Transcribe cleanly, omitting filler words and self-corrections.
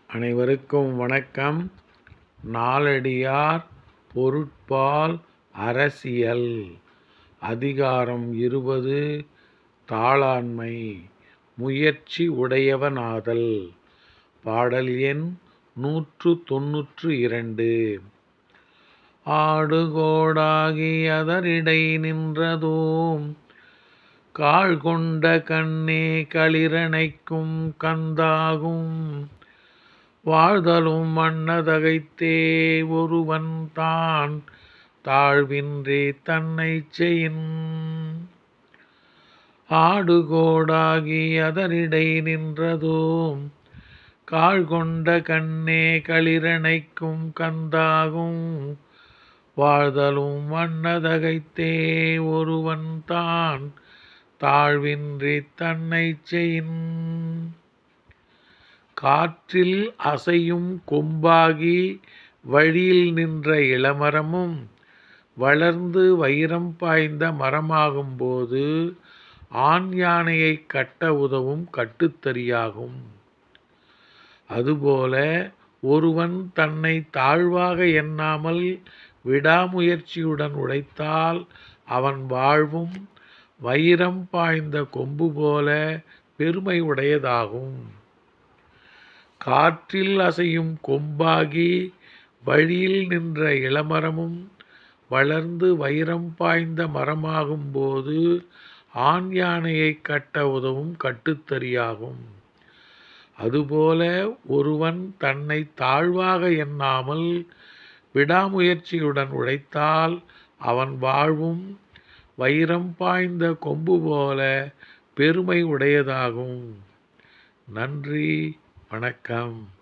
அனைவருக்கும் வணக்கம். நாலடியார் பொருட்பால் அரசியல் அதிகாரம் 20 தாளாண்மை முயற்சி உடையவனாதல். பாடல் எண் 192. ஆடுகோடாகி அதரிடை நின்றதோம் காழ்கொண்ட கண்ணே களிறணைக்கும் கந்தாகும் வாழ்தலும் மன்னதகைத்தே ஒருவன் தான் தாழ்வின்றி தன்னைச் செயின். ஆடுகோடாகி அதரிடை நின்றதோம் காழ்கொண்ட கண்ணே களிறணைக்கும் கந்தாகும் வாழ்தலும் மன்னதகைத்தே ஒருவன் தான் தாழ்வின்றி தன்னைச் செயின். காற்றில் அசையும் கொம்பாகி வழியில் நின்ற இளமரமும் வளர்ந்து வைரம் பாய்ந்த மரமாகும்போது ஆண் யானையை கட்ட உதவும் கட்டுத்தறியாகும். அதுபோல ஒருவன் தன்னை தாழ்வாக எண்ணாமல் விடாமுயற்சியுடன் உழைத்தால் அவன் வாழ்வும் வைரம் பாய்ந்த கொம்பு போல பெருமை உடையதாகும். காற்றில் அசையும் கொம்பாகி வழியில் நின்ற இளமரமும் வளர்ந்து வைரம் பாய்ந்த மரமாகும்போது ஆண் யானையை கட்ட உதவும் கட்டுத்தறியாகும். அதுபோல ஒருவன் தன்னை தாழ்வாக எண்ணாமல் விடாமுயற்சியுடன் உழைத்தால் அவன் வாழ்வும் வைரம் பாய்ந்த கொம்பு போல பெருமை உடையதாகும். நன்றி, வணக்கம்.